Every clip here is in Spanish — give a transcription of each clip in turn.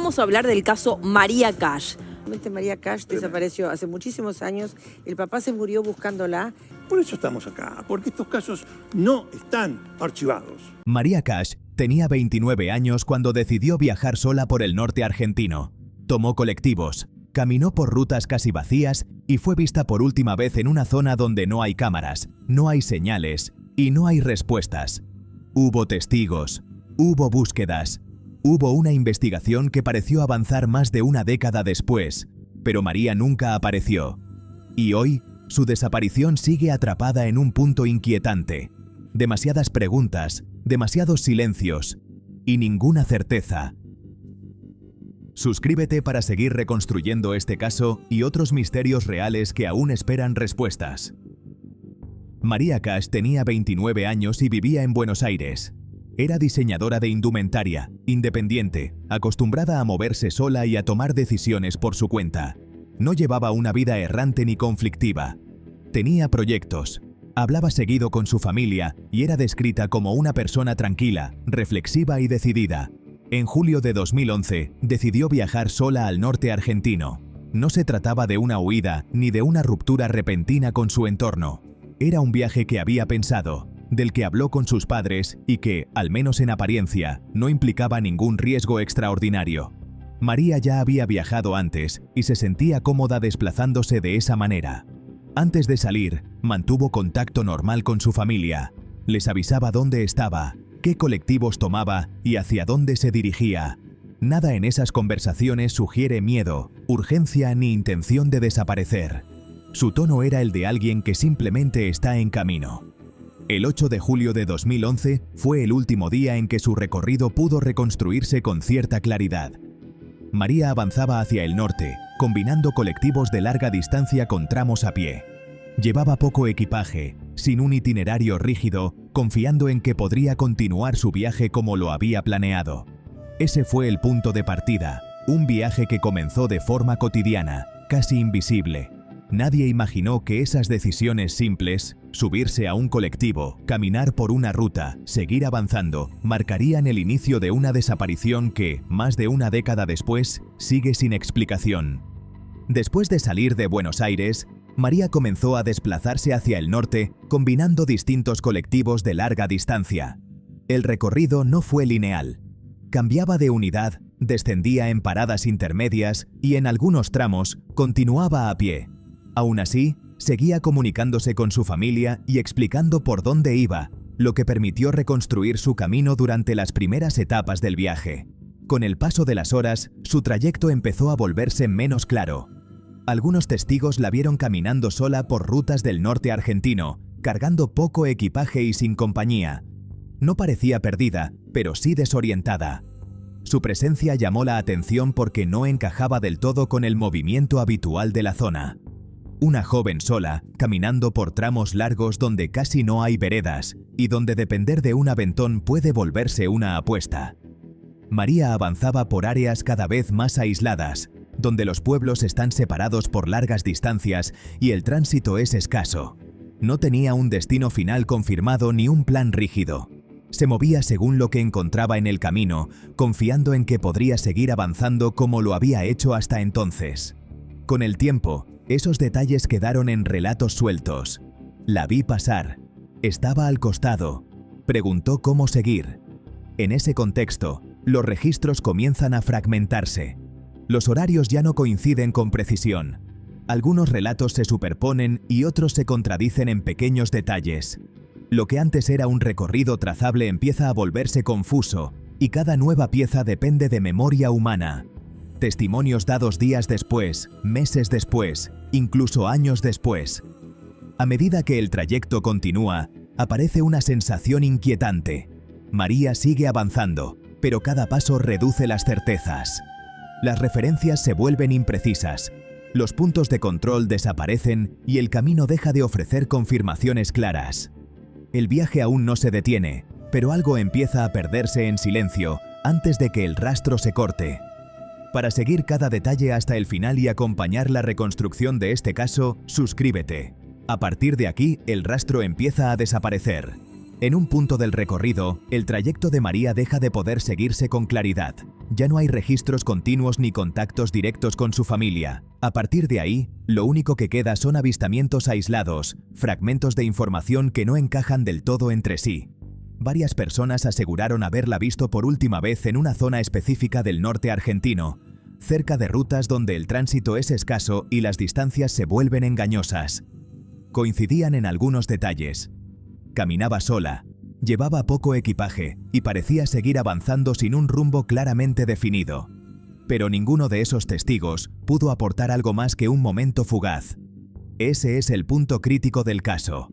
vamos a hablar del caso María Cash. María Cash desapareció hace muchísimos años. El papá se murió buscándola. Por eso estamos acá, porque estos casos no están archivados. María Cash tenía 29 años cuando decidió viajar sola por el norte argentino. Tomó colectivos, caminó por rutas casi vacías y fue vista por última vez en una zona donde no hay cámaras, no hay señales y no hay respuestas. Hubo testigos, hubo búsquedas, hubo una investigación que pareció avanzar más de una década después, pero María nunca apareció. Y hoy, su desaparición sigue atrapada en un punto inquietante. Demasiadas preguntas, demasiados silencios y ninguna certeza. Suscríbete para seguir reconstruyendo este caso y otros misterios reales que aún esperan respuestas. María Cash tenía 29 años y vivía en Buenos Aires. Era diseñadora de indumentaria, independiente, acostumbrada a moverse sola y a tomar decisiones por su cuenta. No llevaba una vida errante ni conflictiva. Tenía proyectos, hablaba seguido con su familia y era descrita como una persona tranquila, reflexiva y decidida. En julio de 2011, decidió viajar sola al norte argentino. No se trataba de una huida ni de una ruptura repentina con su entorno. Era un viaje que había pensado, del que habló con sus padres y que, al menos en apariencia, no implicaba ningún riesgo extraordinario. María ya había viajado antes y se sentía cómoda desplazándose de esa manera. Antes de salir, mantuvo contacto normal con su familia. Les avisaba dónde estaba, qué colectivos tomaba y hacia dónde se dirigía. Nada en esas conversaciones sugiere miedo, urgencia ni intención de desaparecer. Su tono era el de alguien que simplemente está en camino. El 8 de julio de 2011 fue el último día en que su recorrido pudo reconstruirse con cierta claridad. María avanzaba hacia el norte, combinando colectivos de larga distancia con tramos a pie. Llevaba poco equipaje, sin un itinerario rígido, confiando en que podría continuar su viaje como lo había planeado. Ese fue el punto de partida, un viaje que comenzó de forma cotidiana, casi invisible. Nadie imaginó que esas decisiones simples, subirse a un colectivo, caminar por una ruta, seguir avanzando, marcarían el inicio de una desaparición que, más de una década después, sigue sin explicación. Después de salir de Buenos Aires, María comenzó a desplazarse hacia el norte, combinando distintos colectivos de larga distancia. El recorrido no fue lineal. Cambiaba de unidad, descendía en paradas intermedias y en algunos tramos continuaba a pie. Aún así, seguía comunicándose con su familia y explicando por dónde iba, lo que permitió reconstruir su camino durante las primeras etapas del viaje. Con el paso de las horas, su trayecto empezó a volverse menos claro. Algunos testigos la vieron caminando sola por rutas del norte argentino, cargando poco equipaje y sin compañía. No parecía perdida, pero sí desorientada. Su presencia llamó la atención porque no encajaba del todo con el movimiento habitual de la zona. Una joven sola, caminando por tramos largos donde casi no hay veredas y donde depender de un aventón puede volverse una apuesta. María avanzaba por áreas cada vez más aisladas, donde los pueblos están separados por largas distancias y el tránsito es escaso. No tenía un destino final confirmado ni un plan rígido. Se movía según lo que encontraba en el camino, confiando en que podría seguir avanzando como lo había hecho hasta entonces. Con el tiempo, esos detalles quedaron en relatos sueltos. La vi pasar. Estaba al costado. Preguntó cómo seguir. En ese contexto, los registros comienzan a fragmentarse. Los horarios ya no coinciden con precisión. Algunos relatos se superponen y otros se contradicen en pequeños detalles. Lo que antes era un recorrido trazable empieza a volverse confuso, y cada nueva pieza depende de memoria humana. Testimonios dados días después, meses después, incluso años después. A medida que el trayecto continúa, aparece una sensación inquietante. María sigue avanzando, pero cada paso reduce las certezas. Las referencias se vuelven imprecisas, los puntos de control desaparecen y el camino deja de ofrecer confirmaciones claras. El viaje aún no se detiene, pero algo empieza a perderse en silencio antes de que el rastro se corte. Para seguir cada detalle hasta el final y acompañar la reconstrucción de este caso, suscríbete. A partir de aquí, el rastro empieza a desaparecer. En un punto del recorrido, el trayecto de María deja de poder seguirse con claridad. Ya no hay registros continuos ni contactos directos con su familia. A partir de ahí, lo único que queda son avistamientos aislados, fragmentos de información que no encajan del todo entre sí. Varias personas aseguraron haberla visto por última vez en una zona específica del norte argentino, cerca de rutas donde el tránsito es escaso y las distancias se vuelven engañosas. Coincidían en algunos detalles. Caminaba sola, llevaba poco equipaje y parecía seguir avanzando sin un rumbo claramente definido. Pero ninguno de esos testigos pudo aportar algo más que un momento fugaz. Ese es el punto crítico del caso.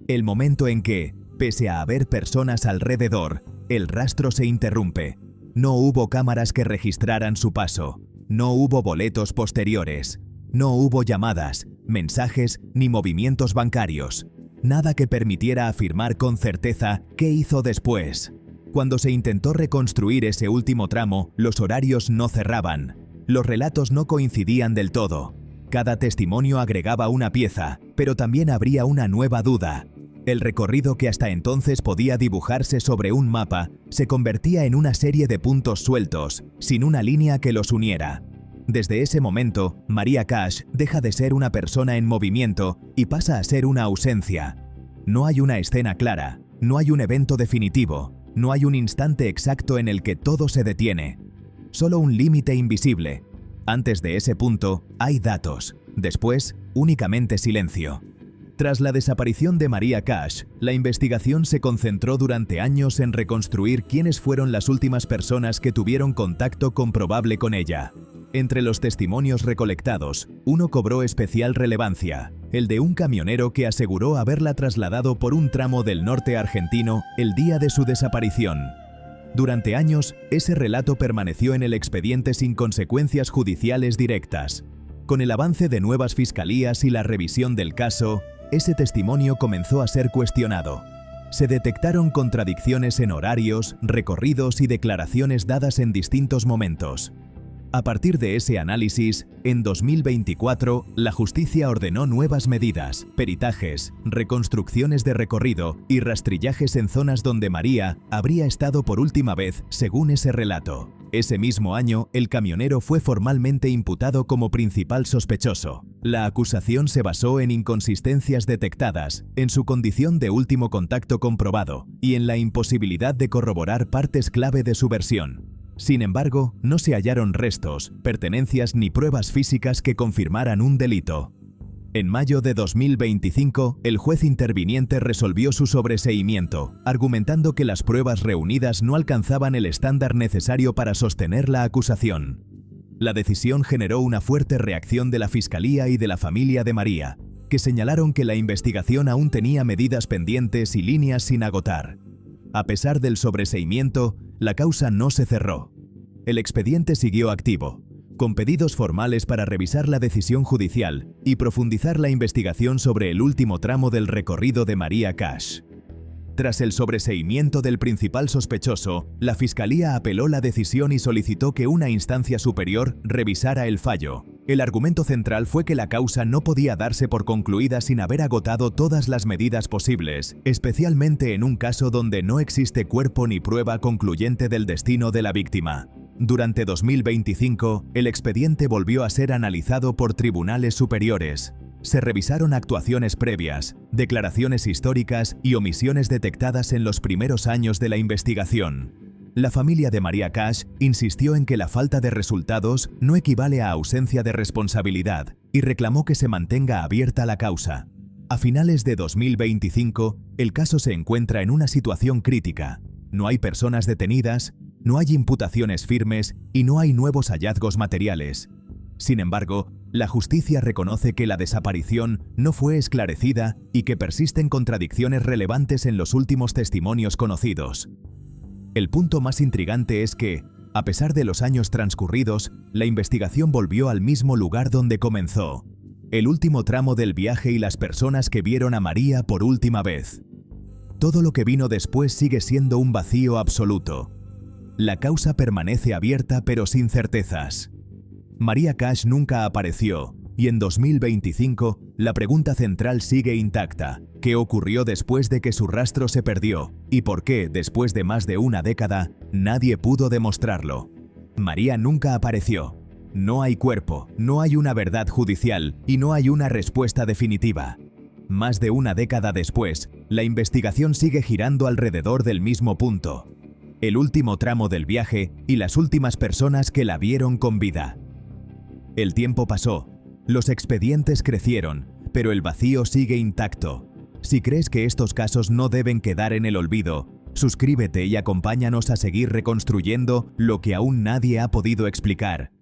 El momento en que, pese a haber personas alrededor, el rastro se interrumpe. No hubo cámaras que registraran su paso. No hubo boletos posteriores. No hubo llamadas, mensajes ni movimientos bancarios. Nada que permitiera afirmar con certeza qué hizo después. Cuando se intentó reconstruir ese último tramo, los horarios no cerraban. Los relatos no coincidían del todo. Cada testimonio agregaba una pieza, pero también habría una nueva duda. El recorrido que hasta entonces podía dibujarse sobre un mapa se convertía en una serie de puntos sueltos, sin una línea que los uniera. Desde ese momento, María Cash deja de ser una persona en movimiento y pasa a ser una ausencia. No hay una escena clara, no hay un evento definitivo, no hay un instante exacto en el que todo se detiene. Solo un límite invisible. Antes de ese punto, hay datos. Después, únicamente silencio. Tras la desaparición de María Cash, la investigación se concentró durante años en reconstruir quiénes fueron las últimas personas que tuvieron contacto comprobable con ella. Entre los testimonios recolectados, uno cobró especial relevancia, el de un camionero que aseguró haberla trasladado por un tramo del norte argentino el día de su desaparición. Durante años, ese relato permaneció en el expediente sin consecuencias judiciales directas. Con el avance de nuevas fiscalías y la revisión del caso, ese testimonio comenzó a ser cuestionado. Se detectaron contradicciones en horarios, recorridos y declaraciones dadas en distintos momentos. A partir de ese análisis, en 2024, la justicia ordenó nuevas medidas, peritajes, reconstrucciones de recorrido y rastrillajes en zonas donde María habría estado por última vez, según ese relato. Ese mismo año, el camionero fue formalmente imputado como principal sospechoso. La acusación se basó en inconsistencias detectadas, en su condición de último contacto comprobado y en la imposibilidad de corroborar partes clave de su versión. Sin embargo, no se hallaron restos, pertenencias ni pruebas físicas que confirmaran un delito. En mayo de 2025, el juez interviniente resolvió su sobreseimiento, argumentando que las pruebas reunidas no alcanzaban el estándar necesario para sostener la acusación. La decisión generó una fuerte reacción de la Fiscalía y de la familia de María, que señalaron que la investigación aún tenía medidas pendientes y líneas sin agotar. A pesar del sobreseimiento, la causa no se cerró. El expediente siguió activo, con pedidos formales para revisar la decisión judicial y profundizar la investigación sobre el último tramo del recorrido de María Cash. Tras el sobreseimiento del principal sospechoso, la Fiscalía apeló la decisión y solicitó que una instancia superior revisara el fallo. El argumento central fue que la causa no podía darse por concluida sin haber agotado todas las medidas posibles, especialmente en un caso donde no existe cuerpo ni prueba concluyente del destino de la víctima. Durante 2025, el expediente volvió a ser analizado por tribunales superiores. Se revisaron actuaciones previas, declaraciones históricas y omisiones detectadas en los primeros años de la investigación. La familia de María Cash insistió en que la falta de resultados no equivale a ausencia de responsabilidad y reclamó que se mantenga abierta la causa. A finales de 2025, el caso se encuentra en una situación crítica. No hay personas detenidas, no hay imputaciones firmes y no hay nuevos hallazgos materiales. Sin embargo, la justicia reconoce que la desaparición no fue esclarecida y que persisten contradicciones relevantes en los últimos testimonios conocidos. El punto más intrigante es que, a pesar de los años transcurridos, la investigación volvió al mismo lugar donde comenzó. El último tramo del viaje y las personas que vieron a María por última vez. Todo lo que vino después sigue siendo un vacío absoluto. La causa permanece abierta pero sin certezas. María Cash nunca apareció, y en 2025, la pregunta central sigue intacta. ¿Qué ocurrió después de que su rastro se perdió? ¿Y por qué, después de más de una década, nadie pudo demostrarlo? María nunca apareció. No hay cuerpo, no hay una verdad judicial y no hay una respuesta definitiva. Más de una década después, la investigación sigue girando alrededor del mismo punto. El último tramo del viaje y las últimas personas que la vieron con vida. El tiempo pasó, los expedientes crecieron, pero el vacío sigue intacto. Si crees que estos casos no deben quedar en el olvido, suscríbete y acompáñanos a seguir reconstruyendo lo que aún nadie ha podido explicar.